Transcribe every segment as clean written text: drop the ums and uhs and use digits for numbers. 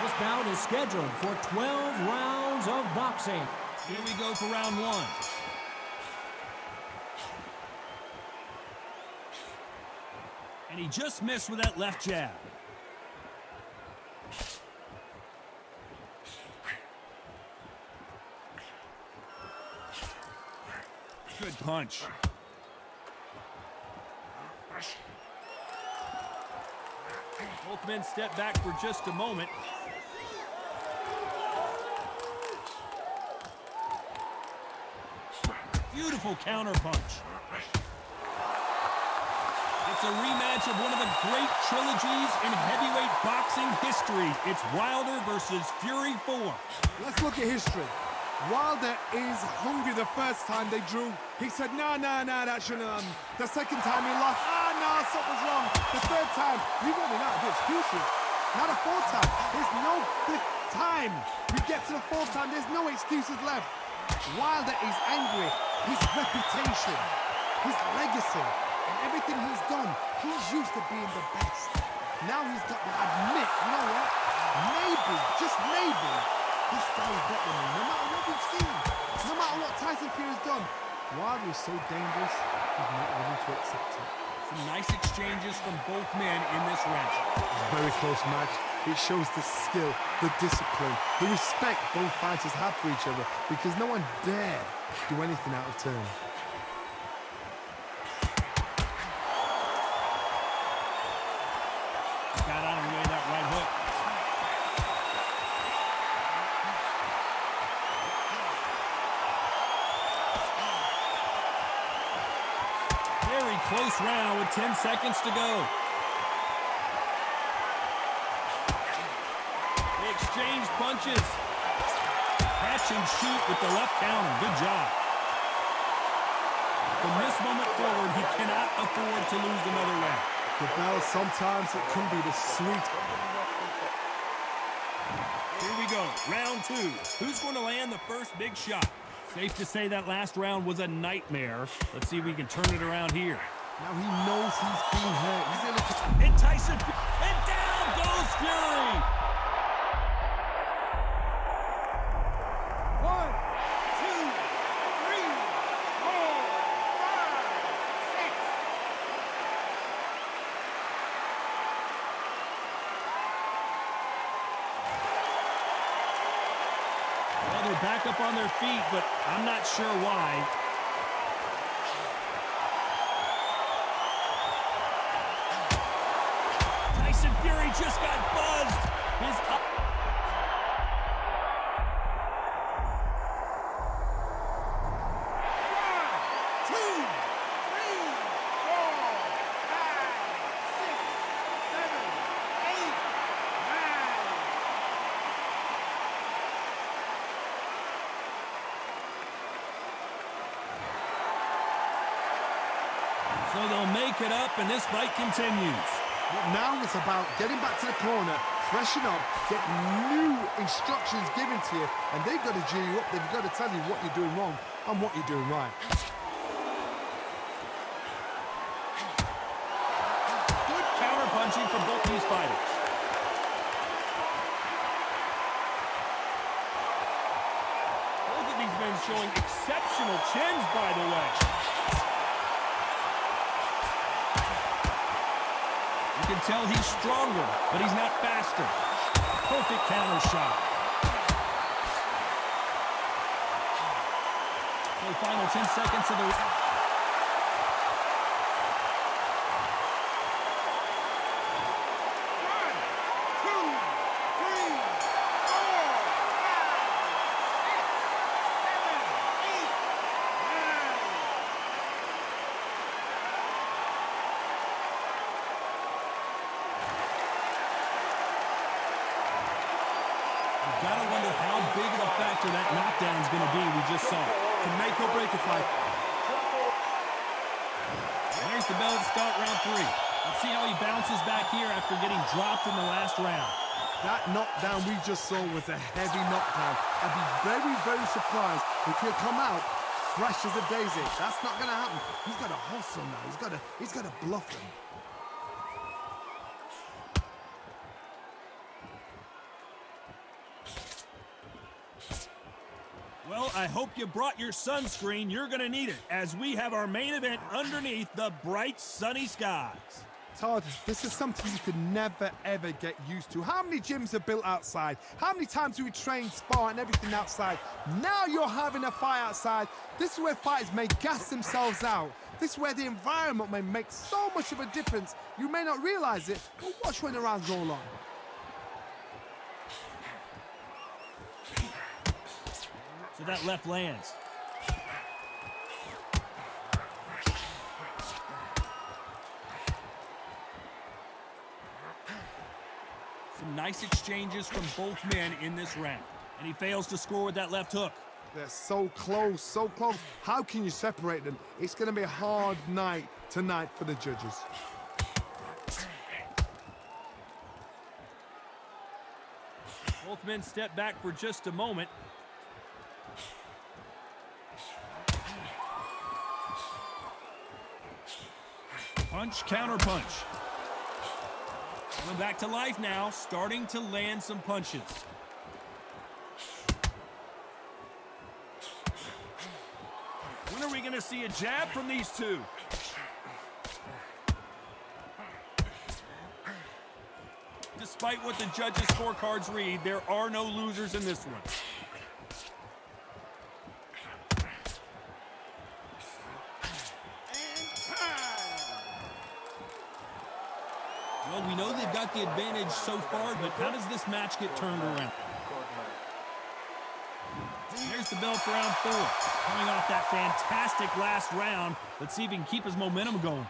This bout is scheduled for 12 rounds of boxing. Here we go for round one. And he just missed with that left jab. Good punch. Both men step back for just a moment. Beautiful counter punch. It's a rematch of one of the great trilogies in heavyweight boxing history. It's Wilder versus Fury 4. Let's look at history. Wilder is hungry the first time they drew. He said, nah, that shouldn't have. The second time he lost, something's wrong. The third time, you got me out of excuses. Not a fourth time. There's no fifth time. We get to the fourth time, there's no excuses left. Wilder is angry. His reputation, his legacy, and everything he's done, he's used to being the best. Now he's got to admit, you know what? Maybe, just maybe, this guy is better than me, no matter what we've seen, no matter what Tyson Fury's done. Wilder is so dangerous, he's not willing to accept it. Some nice exchanges from both men in this round. It's a very close match. It shows the skill, the discipline, the respect both fighters have for each other, because no one dare do anything out of turn. Got out of the way of that right hook. Very close round with 10 seconds to go. They exchange punches. Catch and shoot with the left counter. Good job. From this moment forward, he cannot afford to lose another round. The bell, sometimes it can be the sweet. Here we go, round two. Who's going to land the first big shot? Safe to say that last round was a nightmare. Let's see if we can turn it around here. Now he knows he's being hurt. He's in a... And Tyson, and down goes Fury. 1, 2, 3, 4, 5, 6. Well, they're back up on their feet, but I'm not sure why. Tyson Fury just got buzzed. His up. So they'll make it up, and this fight continues. Now it's about getting back to the corner, freshen up, get new instructions given to you, and they've got to G you up. They've got to tell you what you're doing wrong and what you're doing right. Good counter-punching from both these fighters. Both of these men showing exceptional chins, by the way. You can tell he's stronger, but he's not faster. Perfect counter shot. So final 10 seconds of the... Gotta wonder how big of a factor that knockdown is going to be. We just saw it. To make or break a fight. There's the bell to start round three. Let's see how he bounces back here after getting dropped in the last round. That knockdown we just saw was a heavy knockdown. I'd be very, very surprised if he'll come out fresh as a daisy. That's not going to happen. He's got to hustle now. He's got to bluff him. Well, I hope you brought your sunscreen. You're going to need it as we have our main event underneath the bright sunny skies. Todd, this is something you could never, ever get used to. How many gyms are built outside? How many times do we train, spar, and everything outside? Now you're having a fight outside. This is where fighters may gas themselves out. This is where the environment may make so much of a difference. You may not realize it, but watch when the rounds roll on. So that left lands. Some nice exchanges from both men in this round. And he fails to score with that left hook. They're so close, so close. How can you separate them? It's going to be a hard night tonight for the judges. Both men step back for just a moment. Punch, counter punch. Coming back to life now, starting to land some punches. When are we going to see a jab from these two? Despite what the judges' scorecards read, there are no losers in this one. Well, we know they've got the advantage so far, but how does this match get turned around? There's the bell for round 4. Coming off that fantastic last round. Let's see if he can keep his momentum going.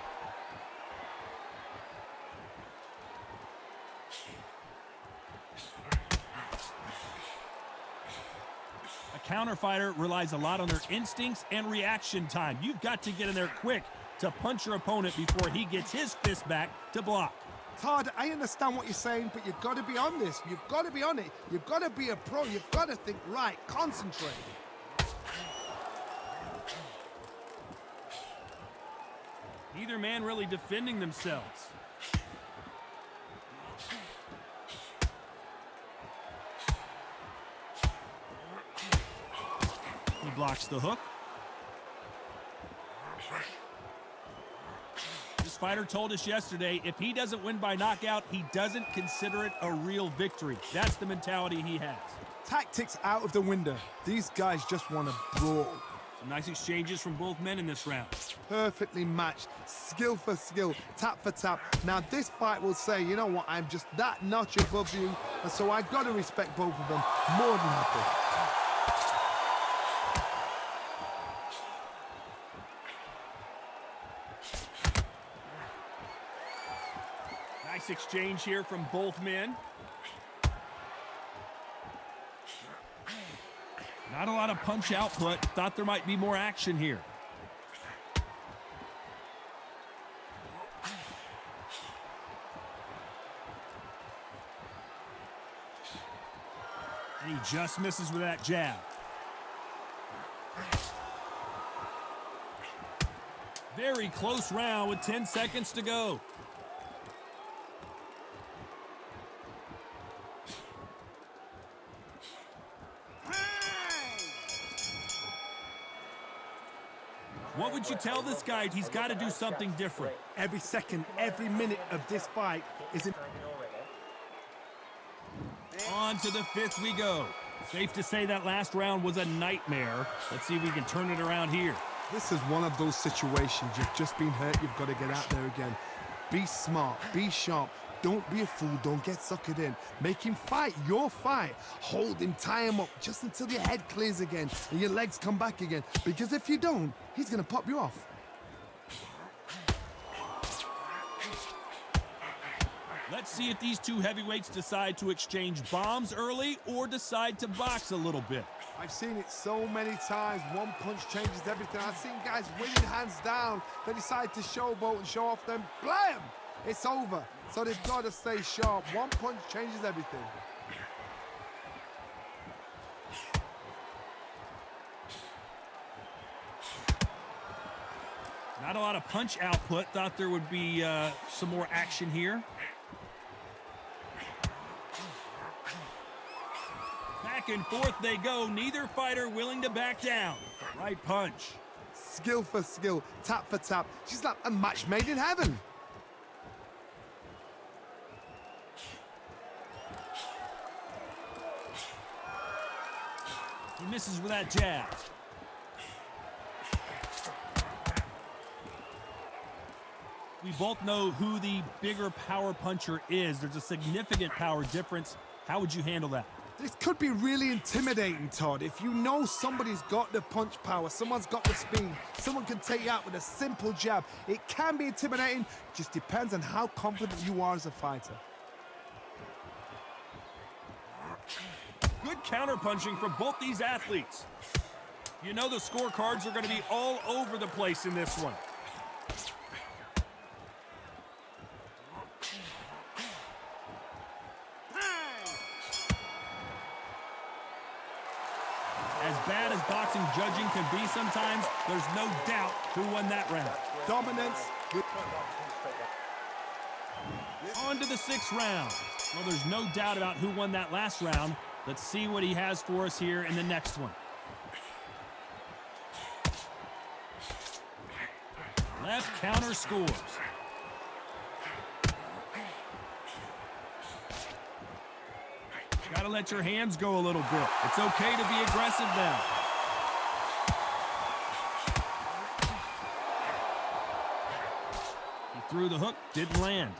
A counter fighter relies a lot on their instincts and reaction time. You've got to get in there quick to punch your opponent before he gets his fist back to block. Todd, I understand what you're saying, but you've got to be on this. You've got to be on it. You've got to be a pro. You've got to think right. Concentrate. Neither man really defending themselves. He blocks the hook. This fighter told us yesterday, if he doesn't win by knockout, he doesn't consider it a real victory. That's the mentality he has. Tactics out of the window. These guys just want to brawl. Some nice exchanges from both men in this round. Perfectly matched, skill for skill, tap for tap. Now this fight will say, you know what, I'm just that notch above you, and so I've got to respect both of them. More than happy. Nice exchange here from both men. Not a lot of punch output. Thought there might be more action here. And he just misses with that jab. Very close round with 10 seconds to go. What would you tell this guy? He's got to do something different. Every second, every minute of this fight is an... On to the 5th we go. Safe to say that last round was a nightmare. Let's see if we can turn it around here. This is one of those situations. You've just been hurt. You've got to get out there again. Be smart. Be sharp. Don't be a fool. Don't get suckered in. Make him fight your fight. Hold him, tie him up just until your head clears again and your legs come back again. Because if you don't, he's going to pop you off. Let's see if these two heavyweights decide to exchange bombs early or decide to box a little bit. I've seen it so many times. One punch changes everything. I've seen guys winning hands down. They decide to showboat and show off them. Blam! It's over. So they've got to stay sharp. One punch changes everything. Not a lot of punch output. Thought there would be some more action here. Back and forth they go, neither fighter willing to back down. Right punch. Skill for skill, tap for tap. She's like a match made in heaven. He misses with that jab. We both know who the bigger power puncher is. There's a significant power difference. How would you handle that? This could be really intimidating, Todd. If you know somebody's got the punch power, someone's got the speed, someone can take you out with a simple jab. It can be intimidating, just depends on how confident you are as a fighter. Good counter-punching from both these athletes. You know the scorecards are going to be all over the place in this one. As bad as boxing judging can be sometimes, there's no doubt who won that round. Dominance. On to the 6th round. Well, there's no doubt about who won that last round. Let's see what he has for us here in the next one. Left counter scores. Gotta let your hands go a little bit. It's okay to be aggressive now. He threw the hook, didn't land.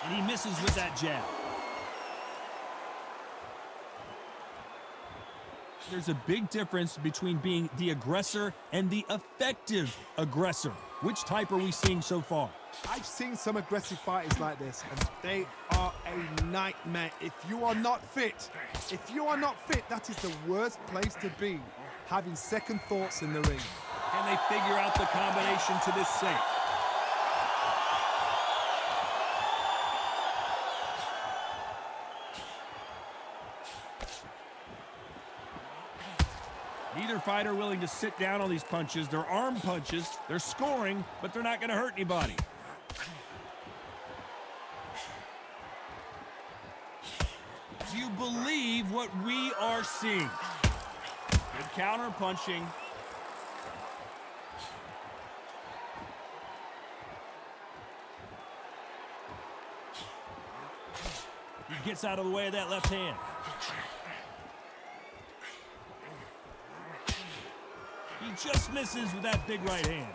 And he misses with that jab. There's a big difference between being the aggressor and the effective aggressor. Which type are we seeing so far? I've seen some aggressive fighters like this, and they are a nightmare. If you are not fit, that is the worst place to be, having second thoughts in the ring. Can they figure out the combination to this safe? Neither fighter willing to sit down on these punches. They're arm punches. They're scoring, but they're not going to hurt anybody. Do you believe what we are seeing? Good counter punching. He gets out of the way of that left hand. He just misses with that big right hand.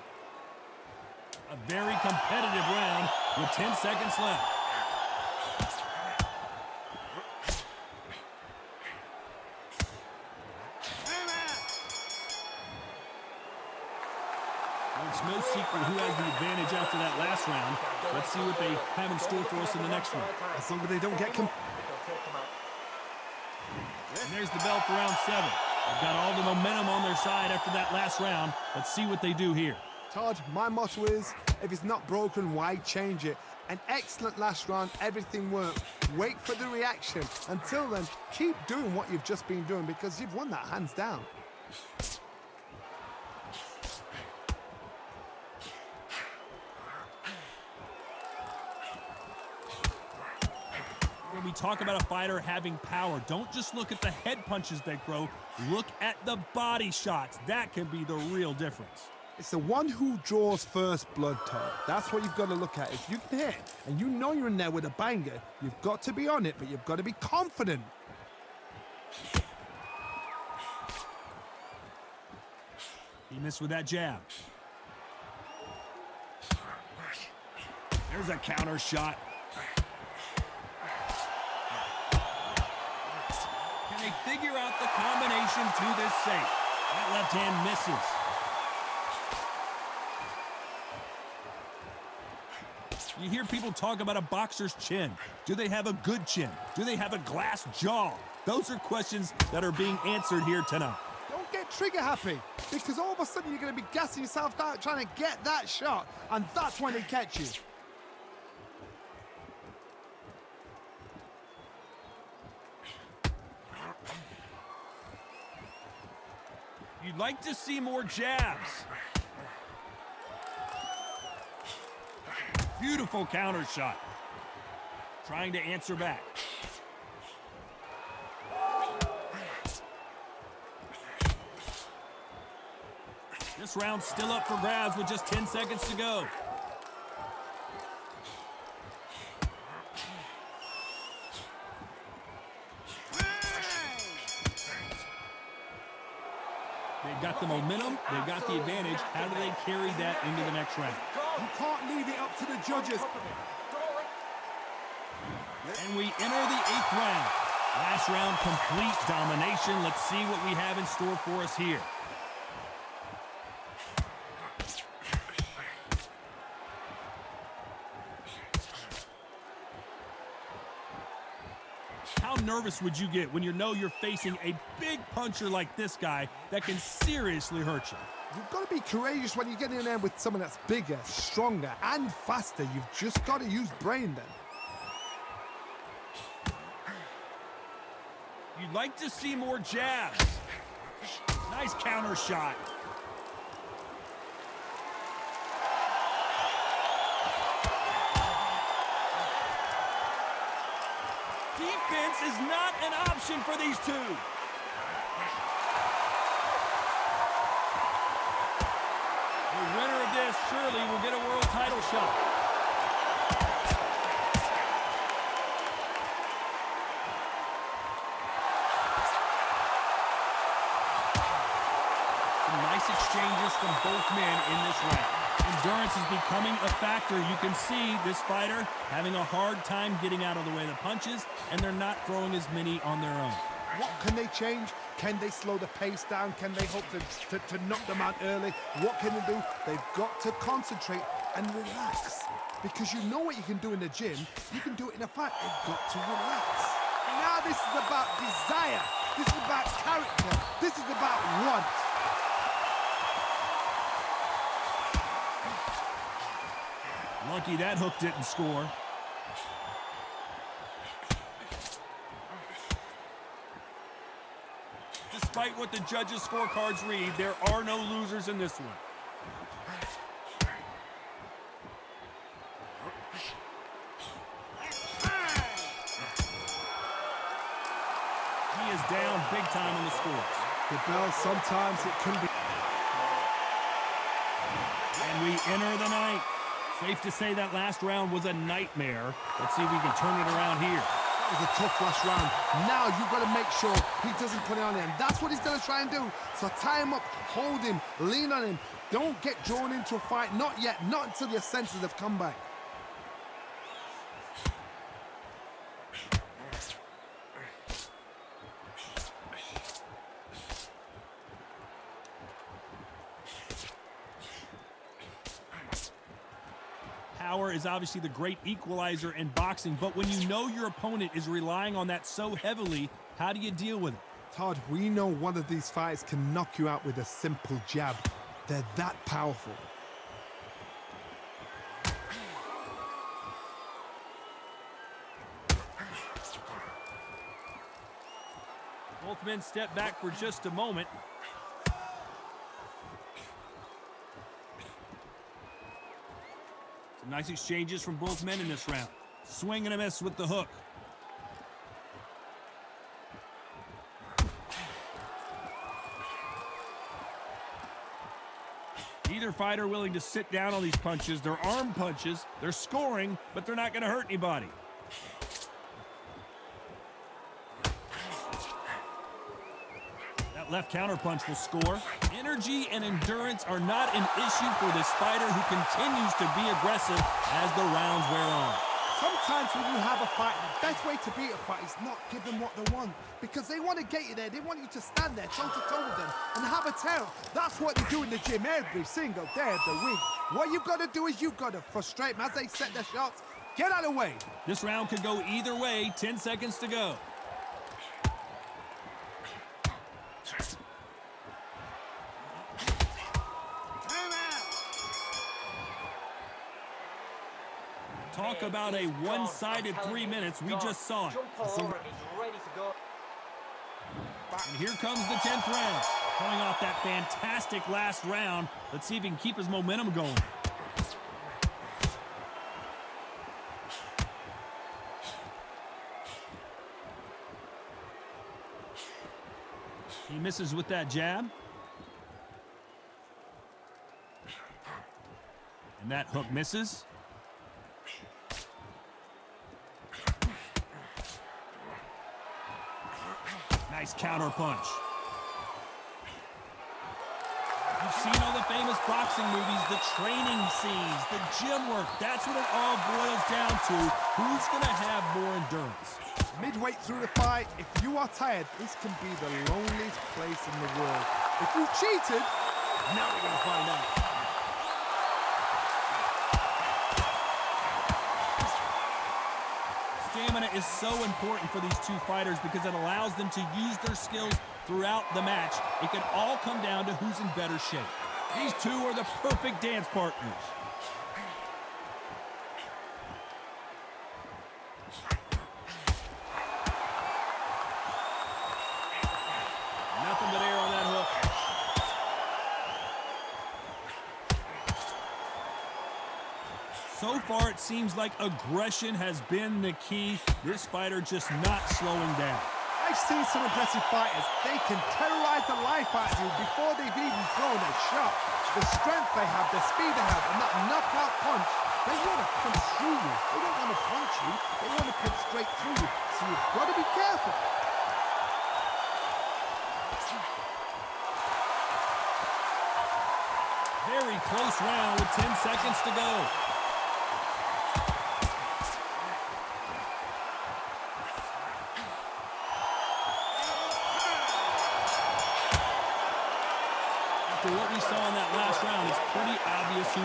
A very competitive round with 10 seconds left. Well, it's no secret who has the advantage after that last round. Let's see what they have in store for us in the next one. As long as they don't get And there's the bell for round 7. They've got all the momentum on their side after that last round. Let's see what they do here. Todd, my motto is, if it's not broken, why change it? An excellent last round, everything worked. Wait for the reaction. Until then, keep doing what you've just been doing because you've won that hands down. When we talk about a fighter having power, don't just look at the head punches they throw. Look at the body shots. That can be the real difference. It's the one who draws first blood, Todd. That's what you've got to look at. If you can hit and you know you're in there with a banger, you've got to be on it, but you've got to be confident. He missed with that jab. There's a counter shot. Can they figure out the combination to this safe? That left hand misses. You hear people talk about a boxer's chin. Do they have a good chin? Do they have a glass jaw? Those are questions that are being answered here tonight. Don't get trigger happy, because all of a sudden you're going to be gassing yourself out trying to get that shot, and that's when they catch you. You'd like to see more jabs. Beautiful counter shot. Trying to answer back. This round's still up for grabs with just 10 seconds to go. They've got the momentum, they've got the advantage. How do they carry that into the next round? You can't leave it up to the judges. And we enter the 8th round. Last round, complete domination. Let's see what we have in store for us here. How nervous would you get when you know you're facing a big puncher like this guy that can seriously hurt you? You've got to be courageous when you get in there with someone that's bigger, stronger, and faster. You've just got to use brain then. You'd like to see more jabs. Nice counter shot. Defense is not an option for these two. The winner of this surely will get a world title shot. Some nice exchanges from both men in this round. Endurance is becoming a factor. You can see this fighter having a hard time getting out of the way of the punches, and they're not throwing as many on their own. What can they change? Can they slow the pace down? Can they hope to knock them out early? What can they do? They've got to concentrate and relax. Because you know what you can do in the gym, you can do it in a fight. They've got to relax. Now this is about desire. This is about character. This is about want. Lucky that hook didn't score. Despite what the judges' scorecards read, there are no losers in this one. He is down big time on the scores. The bell, sometimes it can be. And we enter the ninth. Safe to say that last round was a nightmare. Let's see if we can turn it around here. That was a tough last round. Now you've got to make sure he doesn't put it on him. That's what he's going to try and do. So tie him up, hold him, lean on him. Don't get drawn into a fight. Not yet. Not until your senses have come back. Power is obviously the great equalizer in boxing, but when you know your opponent is relying on that so heavily, how do you deal with it? Todd, we know one of these fights can knock you out with a simple jab. They're that powerful. Both men step back for just a moment. Some nice exchanges from both men in this round. Swing and a miss with the hook. Either fighter willing to sit down on these punches. They're arm punches. They're scoring, but they're not going to hurt anybody. That left counterpunch will score. Energy and endurance are not an issue for this fighter who continues to be aggressive as the rounds wear on. Sometimes when you have a fight, the best way to beat a fight is not give them what they want. Because they want to get you there. They want you to stand there, toe-to-toe with them, and have a tear. That's what they do in the gym every single day of the week. What you've got to do is you've got to frustrate them as they set their shots. Get out of the way. This round could go either way. 10 seconds to go. Talk about a one-sided 3 minutes. We just saw it. And here comes the 10th round. Coming off that fantastic last round. Let's see if he can keep his momentum going. Misses with that jab. And that hook misses. Nice counter punch. You've seen all the famous boxing movies, the training scenes, the gym work. That's what it all boils down to. Who's going to have more endurance? Midway through the fight, if you are tired, this can be the loneliest place in the world. If you cheated, now we're going to find out. Stamina is so important for these two fighters because it allows them to use their skills throughout the match. It can all come down to who's in better shape. These two are the perfect dance partners. Nothing but air on that hook. So far, it seems like aggression has been the key. This fighter just not slowing down. I've seen some aggressive fighters. They can terrorize the life out of you before they've even thrown a shot. The strength they have, the speed they have, and that knockout punch, they want to punch through you. They don't want to punch you. They want to punch straight through you. So you've got to be careful. Very close round with 10 seconds to go. After what we saw in that last round, it's pretty obvious who...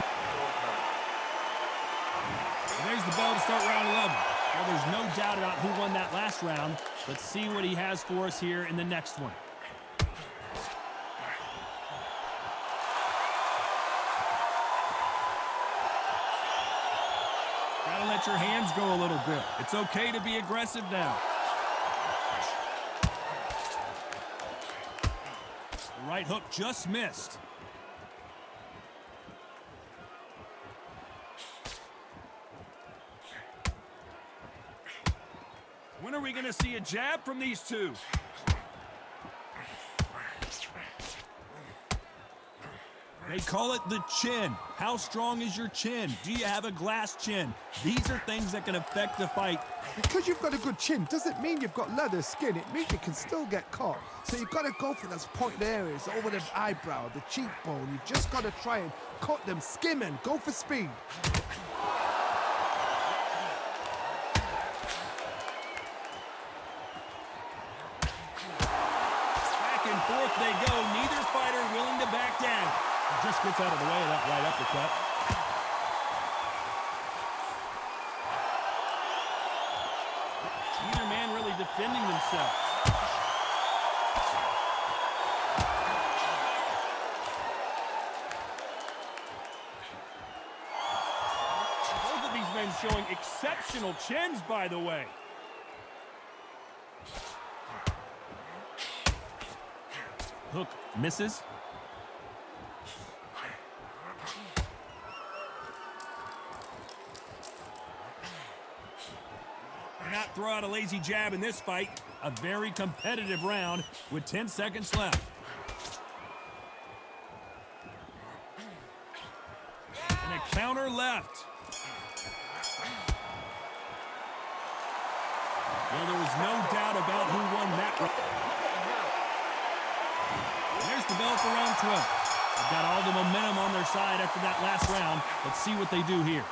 And there's the bell to start round 11. Well, there's no doubt about who won that last round. Let's see what he has for us here in the next one. Gotta let your hands go a little bit. It's okay to be aggressive now. The right hook just missed. When are we going to see a jab from these two? They call it the chin. How strong is your chin? Do you have a glass chin? These are things that can affect the fight. Because you've got a good chin doesn't mean you've got leather skin. It means you can still get caught. So you've got to go for those pointed areas, over the eyebrow, the cheekbone. You've just got to try and cut them, skim and go for speed. Back and forth they go. Neither fighter willing to back down. Just gets out of the way of that right uppercut. Neither man really defending themselves. Both of these men showing exceptional chins, by the way. Hook misses. Not throw out a lazy jab in this fight. A very competitive round with 10 seconds left. And a counter left. Well, there was no doubt about who won that round. There's the bell for round 12. They've got all the momentum on their side after that last round. Let's see what they do here.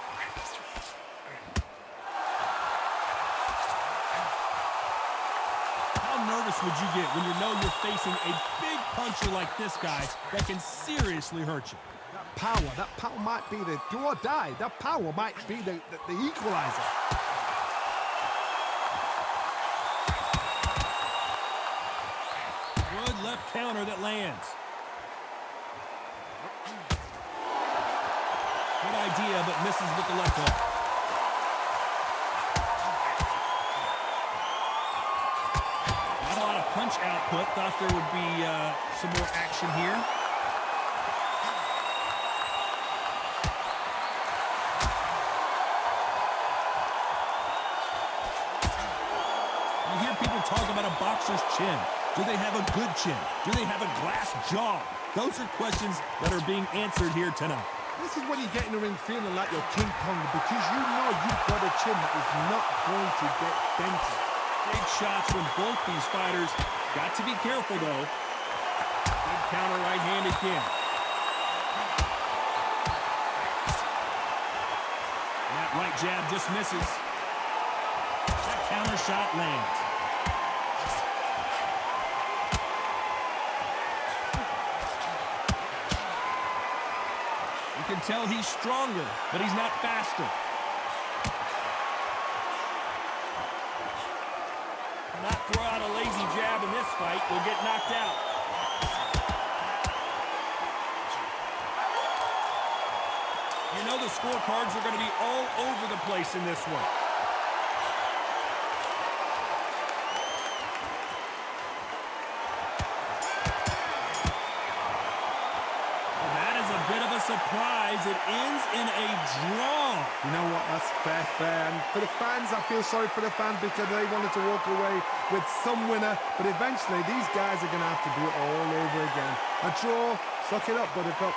Would you get when you know you're facing a big puncher like this guy that can seriously hurt you? That power might be the do or die. That power might be the equalizer. Good left counter that lands. Good idea, but misses with the left hook. Punch output. Thought there would be some more action here. You hear people talk about a boxer's chin. Do they have a good chin? Do they have a glass jaw? Those are questions that are being answered here tonight. This is when you get in the ring feeling like you're King Kong because you know you've got a chin that is not going to get dented. Big shots from both these fighters. Got to be careful, though. Good counter right-handed kick. That right jab just misses. That counter shot lands. You can tell he's stronger, but he's not faster. Not throw out a lazy jab in this fight. Will get knocked out. You know the scorecards are going to be all over the place in this one. Well, that is a bit of a surprise. It ends in a draw. You know what? That's fair. And for the fans, I feel sorry for the fans because they wanted to walk away with some winner. But eventually, these guys are going to have to do it all over again. A draw, suck it up, buttercup.